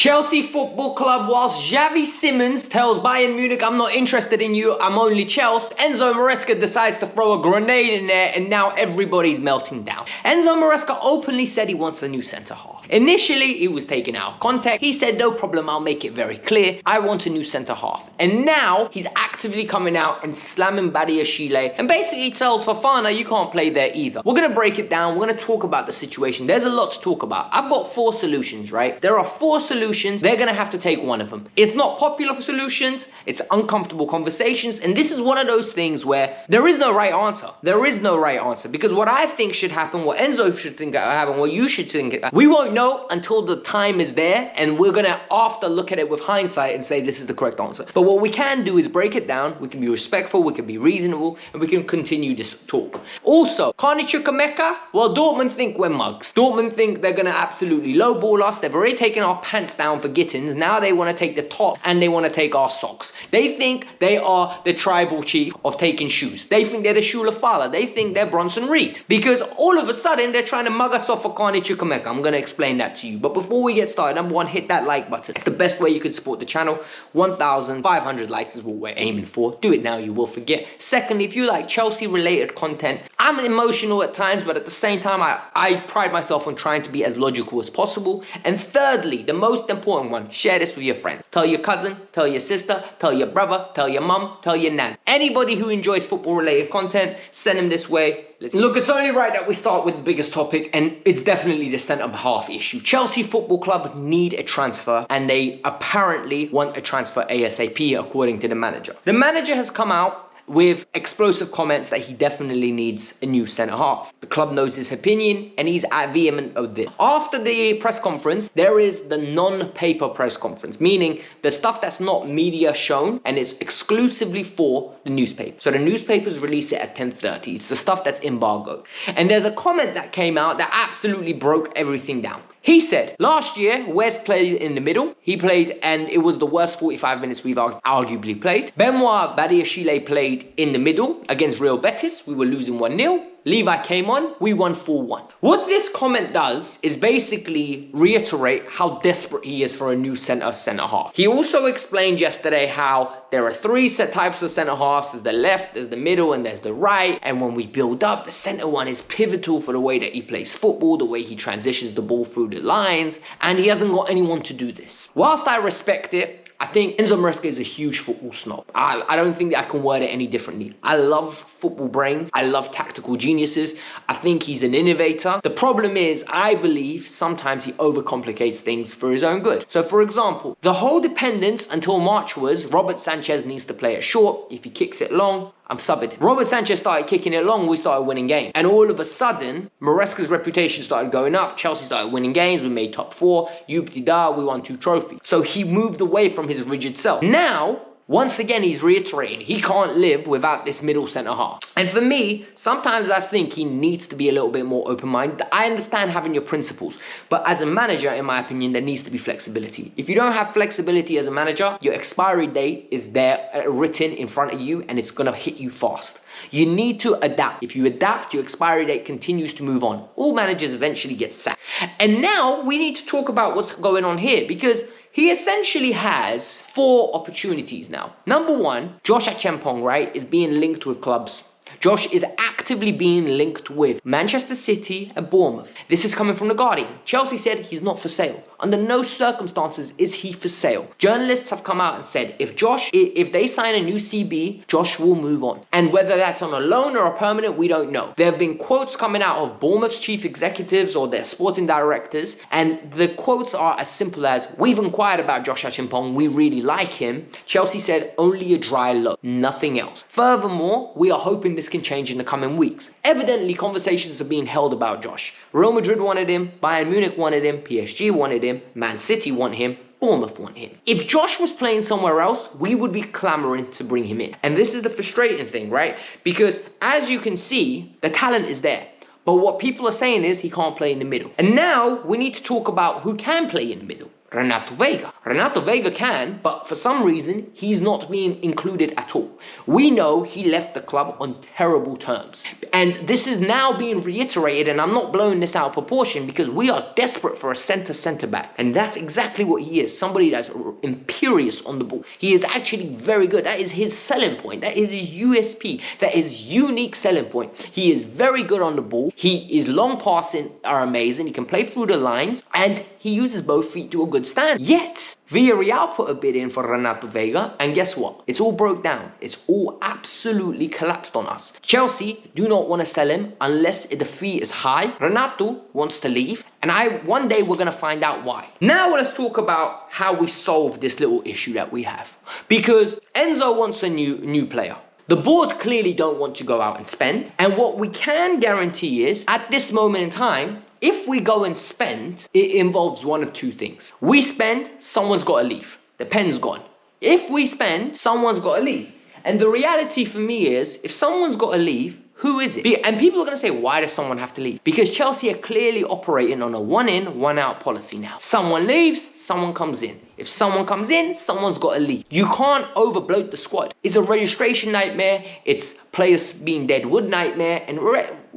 Chelsea Football Club, whilst Xavi Simons tells Bayern Munich, I'm not interested in you, I'm only Chelsea, Enzo Maresca decides to throw a grenade in there and now everybody's melting down. Enzo Maresca openly said he wants a new centre-half. Initially, it was taken out of context. He said, no problem, I'll make it very clear. I want a new centre-half. And now, he's actively coming out and slamming Badiashile and basically tells Fofana, you can't play there either. We're going to break it down. We're going to talk about the situation. There's a lot to talk about. I've got 4 solutions, right? There are 4 solutions. They're going to have to take one of them. It's not popular solutions. It's uncomfortable conversations. And this is one of those things where there is no right answer. There is no right answer. Because what I think should happen, what Enzo should think should happen, what you should think, we won't know until the time is there. And we're going to, after, look at it with hindsight and say this is the correct answer. But what we can do is break it down. We can be respectful. We can be reasonable. And we can continue this talk. Also, Carney, well, Dortmund think we're mugs. Dortmund think they're going to absolutely lowball us. They've already taken our pants down for Gittins. Now they want to take the top and they want to take our socks. They think they are the tribal chief of taking shoes. They think they're the Shulafala. They think they're Bronson Reed. Because all of a sudden they're trying to mug us off for Carney. I'm going to explain that to you. But before we get started, number 1, hit that like button. It's the best way you can support the channel. 1,500 likes is what we're aiming for. Do it now, you will forget. Secondly, if you like Chelsea related content, I'm emotional at times, but at the same time, I pride myself on trying to be as logical as possible. And thirdly, the most important one, share this with your friend. Tell your cousin, tell your sister, tell your brother, tell your mum, tell your nan. Anybody who enjoys football related content, send them this way. Look, it's only right that we start with the biggest topic, and it's definitely the centre-half issue. Chelsea Football Club need a transfer, and they apparently want a transfer ASAP, according to the manager. The manager has come out with explosive comments that he definitely needs a new centre-half. The club knows his opinion and he's vehement of this. After the press conference, there is the non-paper press conference, meaning the stuff that's not media shown and it's exclusively for the newspaper. So the newspapers release it at 10:30. It's the stuff that's embargoed. And there's a comment that came out that absolutely broke everything down. He said, last year, Wes played in the middle. He played, and it was the worst 45 minutes we've arguably played. Benoit Badiashile played in the middle against Real Betis. We were losing 1-0. Levi came on, we won 4-1. What this comment does is basically reiterate how desperate he is for a new centre-half. He also explained yesterday how there are 3 types of centre-halves. There's the left, there's the middle, and there's the right. And when we build up, the centre one is pivotal for the way that he plays football, the way he transitions the ball through the lines, and he hasn't got anyone to do this. Whilst I respect it, I think Enzo Maresca is a huge football snob. I don't think that I can word it any differently. I love football brains. I love tactical geniuses. I think he's an innovator. The problem is, I believe sometimes he overcomplicates things for his own good. So for example, the whole dependence until March was Robert Sanchez needs to play it short. If he kicks it long, I'm subbing it. Robert Sanchez started kicking it long, we started winning games. And all of a sudden, Maresca's reputation started going up. Chelsea started winning games. We made top 4. Yubtida, we won 2 trophies. So he moved away from his rigid self. Now, once again, he's reiterating he can't live without this middle centre-half. And for me, sometimes I think he needs to be a little bit more open-minded. I understand having your principles, but as a manager, in my opinion, there needs to be flexibility. If you don't have flexibility as a manager, your expiry date is there written in front of you and it's going to hit you fast. You need to adapt. If you adapt, your expiry date continues to move on. All managers eventually get sacked. And now we need to talk about what's going on here, because he essentially has 4 opportunities now. Number 1, Josh Achampong, right, is being linked with clubs. Josh is actively being linked with Manchester City and Bournemouth. This is coming from The Guardian. Chelsea said he's not for sale. Under no circumstances is he for sale. Journalists have come out and said if they sign a new CB, Josh will move on. And whether that's on a loan or a permanent, we don't know. There have been quotes coming out of Bournemouth's chief executives or their sporting directors, and the quotes are as simple as, we've inquired about Josh Achampong, we really like him. Chelsea said only a dry loan, nothing else. Furthermore, we are hoping this can change in the coming weeks. Evidently, conversations are being held about Josh. Real Madrid wanted him, Bayern Munich wanted him, PSG wanted him, Man City want him, Bournemouth want him. If Josh was playing somewhere else, we would be clamoring to bring him in. And this is the frustrating thing, right? Because as you can see, the talent is there. But what people are saying is he can't play in the middle. And now we need to talk about who can play in the middle. Renato Vega. Renato Vega can, but for some reason, he's not being included at all. We know he left the club on terrible terms. And this is now being reiterated, and I'm not blowing this out of proportion because we are desperate for a centre-back. And that's exactly what he is. Somebody that's imperious on the ball. He is actually very good. That is his selling point. That is his USP. That is his unique selling point. He is very good on the ball. His long passing are amazing. He can play through the lines, and he uses both feet to a good stand. Yet, Villarreal put a bid in for Renato Vega, and guess what? It's all broke down. It's all absolutely collapsed on us. Chelsea do not want to sell him unless the fee is high. Renato wants to leave, and one day we're going to find out why. Now let's talk about how we solve this little issue that we have. Because Enzo wants a new player. The board clearly don't want to go out and spend. And what we can guarantee is, at this moment in time, if we go and spend, it involves one of two things. We spend, someone's got to leave. The pen's gone. If we spend, someone's got to leave. And the reality for me is, if someone's got to leave, who is it? And people are going to say, why does someone have to leave? Because Chelsea are clearly operating on a one in, one out policy now. Someone leaves, someone comes in. If someone comes in, someone's got to leave. You can't overbloat the squad. It's a registration nightmare. It's players being dead wood nightmare. And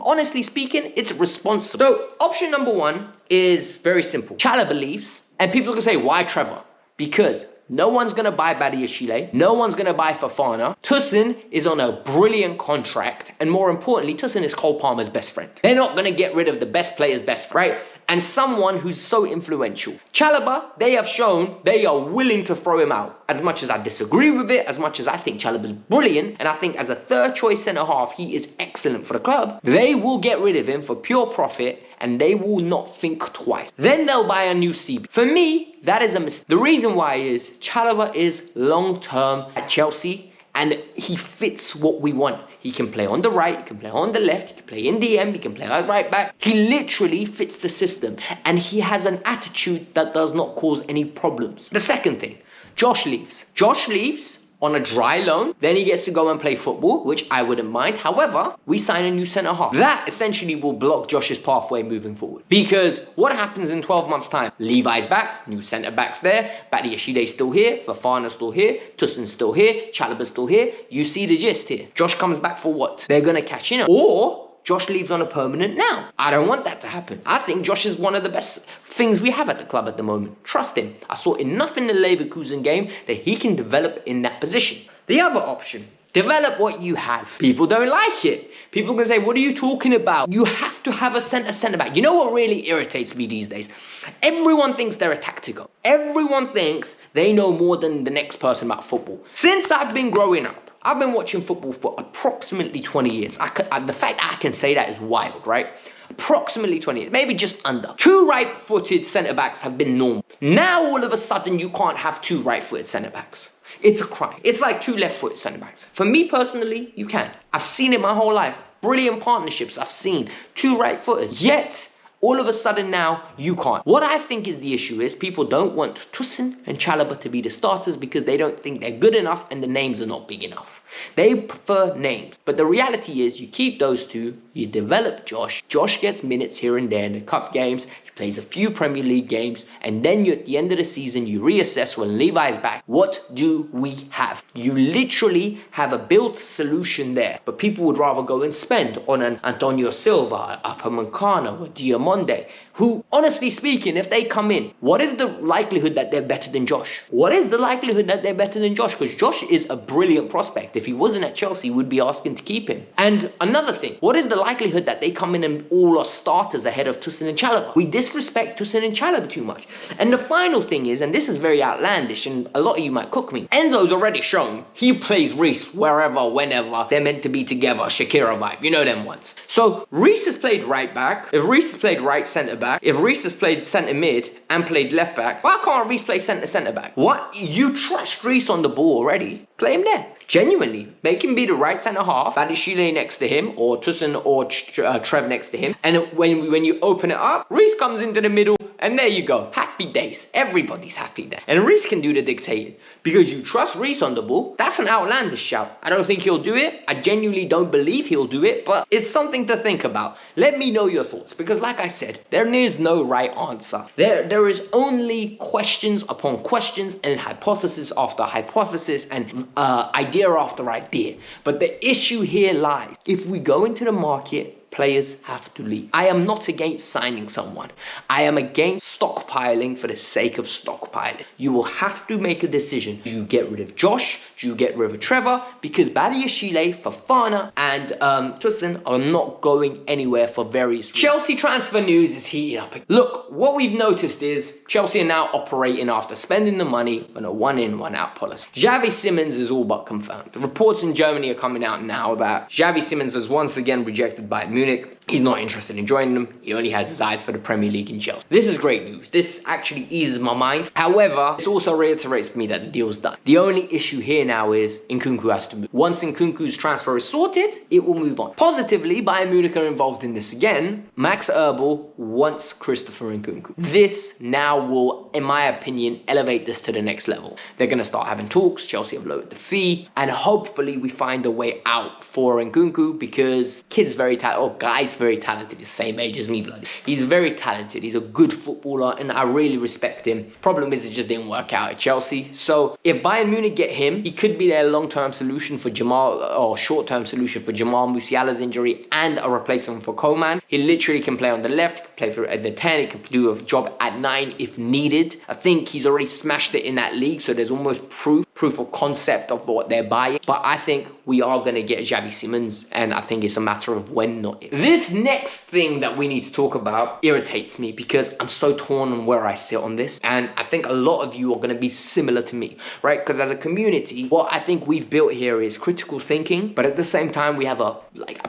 honestly speaking, it's responsible. So option number one is very simple. Chalobah leaves, and people are going to say, why Trevor? Because no one's going to buy Badiashile. No one's going to buy Fofana. Toussaint is on a brilliant contract. And more importantly, Toussaint is Cole Palmer's best friend. They're not going to get rid of the best player's best friend, right? And someone who's so influential. Chalobah, they have shown they are willing to throw him out. As much as I disagree with it, as much as I think Chalobah's brilliant, and I think as a third choice centre-half, he is excellent for the club, they will get rid of him for pure profit, and they will not think twice. Then they'll buy a new CB. For me, that is a mistake. The reason why is Chalobah is long-term at Chelsea, and he fits what we want. He can play on the right, he can play on the left, he can play in the end, he can play at right back. He literally fits the system, and he has an attitude that does not cause any problems. The second thing, Josh leaves. Josh leaves on a dry loan, then he gets to go and play football, which I wouldn't mind. However, we sign a new centre-half. That essentially will block Josh's pathway moving forward. Because what happens in 12 months' time? Levi's back, new centre-back's there, Badiashile's still here, Fofana's still here, Toussaint's still here, Chalobah's still here. You see the gist here. Josh comes back for what? They're going to cash in. Or Josh leaves on a permanent now. I don't want that to happen. I think Josh is one of the best things we have at the club at the moment. Trust him. I saw enough in the Leverkusen game that he can develop in that position. The other option, develop what you have. People don't like it. People are going to say, what are you talking about? You have to have a centre-back. You know what really irritates me these days? Everyone thinks they're a tactical. Everyone thinks they know more than the next person about football. Since I've been growing up, I've been watching football for approximately 20 years. The fact that I can say that is wild, right? Approximately 20 years, maybe just under. Two right-footed centre-backs have been normal. Now, all of a sudden, you can't have two right-footed centre-backs. It's a crime. It's like two left-footed centre-backs. For me, personally, you can. I've seen it my whole life. Brilliant partnerships I've seen. Two right-footers. Yet, all of a sudden now, you can't. What I think is the issue is people don't want Toussaint and Chalobah to be the starters because they don't think they're good enough and the names are not big enough. They prefer names. But the reality is you keep those two, you develop Josh. Josh gets minutes here and there in the cup games. He plays a few Premier League games. And then at the end of the season, you reassess when Levi's back. What do we have? You literally have a built solution there. But people would rather go and spend on an Antonio Silva, Upamecano, or Diamonde, who, honestly speaking, if they come in, what is the likelihood that they're better than Josh? What is the likelihood that they're better than Josh? Because Josh is a brilliant prospect. If he wasn't at Chelsea, we'd be asking to keep him. And another thing, what is the likelihood that they come in and all are starters ahead of Toussaint and Chalobah? We disrespect Toussaint and Chalobah too much. And the final thing is, and this is very outlandish, and a lot of you might cook me, Enzo's already shown he plays Reece wherever, whenever they're meant to be together, Shakira vibe, you know them ones. So Reece has played right back. If Reece has played right centre back, if Reece has played centre mid and played left back, why can't Reece play centre back? What? You trust Reece on the ball already. Play him there. Genuinely, make him be the right centre half, Badishile next to him, or Toussaint or Trev next to him. And when you open it up, Reece comes into the middle, and there you go. Happy days. Everybody's happy there. And Reece can do the dictating. Because you trust Reece on the ball, that's an outlandish shout. I don't think he'll do it. I genuinely don't believe he'll do it, but it's something to think about. Let me know your thoughts, because like I said, there is no right answer. There is only questions upon questions and hypothesis after hypothesis and idea after idea. But the issue here lies, if we go into the market, players have to leave. I am not against signing someone. I am against stockpiling for the sake of stockpiling. You will have to make a decision. Do you get rid of Josh? Do you get rid of Trevor? Because Badiashile, Fofana, and Toussaint are not going anywhere for various reasons. Chelsea transfer news is heating up. Look, what we've noticed is Chelsea are now operating after spending the money on a one-in, one-out policy. Xavi Simons is all but confirmed. The reports in Germany are coming out now about Xavi Simons was once again rejected by Munich. He's not interested in joining them. He only has his eyes for the Premier League in Chelsea. This is great news. This actually eases my mind. However, this also reiterates to me that the deal's done. The only issue here now is Nkunku has to move. Once Nkunku's transfer is sorted, it will move on. Positively, Bayern Munich are involved in this again. Max Erbel wants Christopher Nkunku. This now will, in my opinion, elevate this to the next level. They're going to start having talks. Chelsea have lowered the fee. And hopefully we find a way out for Nkunku, because kid's very talented, or guy's very talented. He's the same age as me, bloody. He's very talented. He's a good footballer, and I really respect him. Problem is, it just didn't work out at Chelsea. So if Bayern Munich get him, he could be their long-term solution for Jamal, or short-term solution for Jamal Musiala's injury, and a replacement for Coman. He literally can play on the left, can play at the 10, he can do a job at 9 if needed. I think he's already smashed it in that league, so there's almost proof of concept of what they're buying. But I think we are going to get Xavi Simons, and I think it's a matter of when, not if. This next thing that we need to talk about irritates me, because I'm so torn on where I sit on this, and I think a lot of you are going to be similar to me, right? Because as a community, what I think we've built here is critical thinking, but at the same time, we have a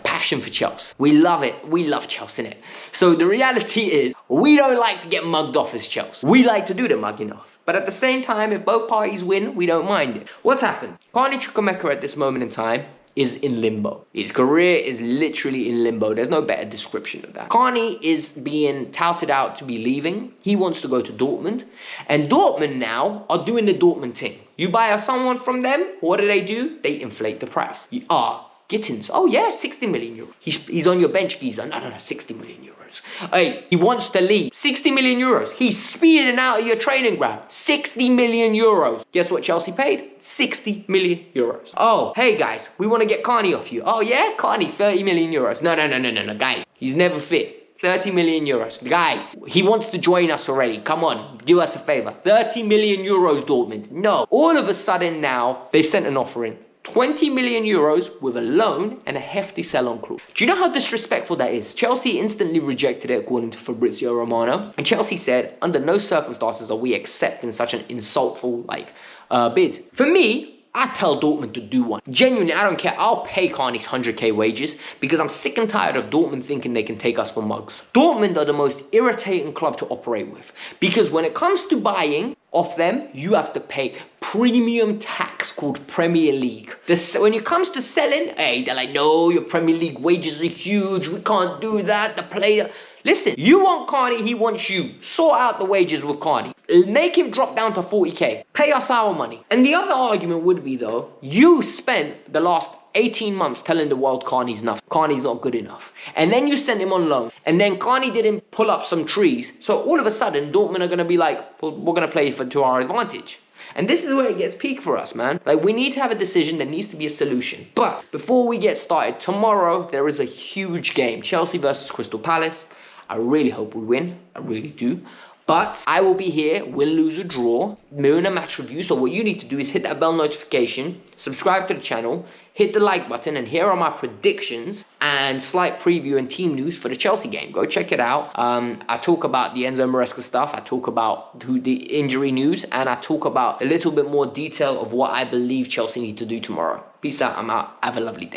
passion for Chelsea. We love it. We love Chelsea, innit? So the reality is, we don't like to get mugged off as Chelsea. We like to do the mugging off. But at the same time, if both parties win, we don't mind it. What's happened? Carney Chukwuemeka at this moment in time is in limbo. His career is literally in limbo. There's no better description of that. Carney is being touted out to be leaving. He wants to go to Dortmund. And Dortmund now are doing the Dortmund thing. You buy someone from them, what do? They inflate the price. Gittins. Oh yeah, 60 million euros. He's on your bench, geezer. No, 60 million euros. Hey, he wants to leave. 60 million euros. He's speeding out of your training ground. 60 million euros. Guess what Chelsea paid? 60 million euros. Oh, hey guys, we want to get Carney off you. Oh yeah, Carney, 30 million euros. No, guys. He's never fit. 30 million euros. Guys, he wants to join us already. Come on, do us a favor. 30 million euros, Dortmund. No. All of a sudden now, they sent an offer in. 20 million euros with a loan and a hefty sell-on clause. Do you know how disrespectful that is? Chelsea instantly rejected it, according to Fabrizio Romano. And Chelsea said, under no circumstances are we accepting such an insultful, bid. For me, I tell Dortmund to do one. Genuinely, I don't care. I'll pay Carney's 100k wages, because I'm sick and tired of Dortmund thinking they can take us for mugs. Dortmund are the most irritating club to operate with, because when it comes to buying off them, you have to pay premium tax called Premier League. When it comes to selling, hey, they're like, no, your Premier League wages are huge. We can't do that. The player... Listen, you want Carney, he wants you. Sort out the wages with Carney. Make him drop down to 40k. Pay us our money. And the other argument would be, though, you spent the last 18 months telling the world Carney's not good enough. And then you sent him on loan. And then Carney didn't pull up some trees. So all of a sudden, Dortmund are going to be like, well, we're going to play to our advantage. And this is where it gets peak for us, man. We need to have a decision. There needs to be a solution. But before we get started, tomorrow there is a huge game. Chelsea versus Crystal Palace. I really hope we win. I really do. But I will be here, win, lose, or draw, doing a match review. So what you need to do is hit that bell notification, subscribe to the channel, hit the like button, and here are my predictions and slight preview and team news for the Chelsea game. Go check it out. I talk about the Enzo Maresca stuff. I talk about the injury news, and I talk about a little bit more detail of what I believe Chelsea need to do tomorrow. Peace out. I'm out. Have a lovely day.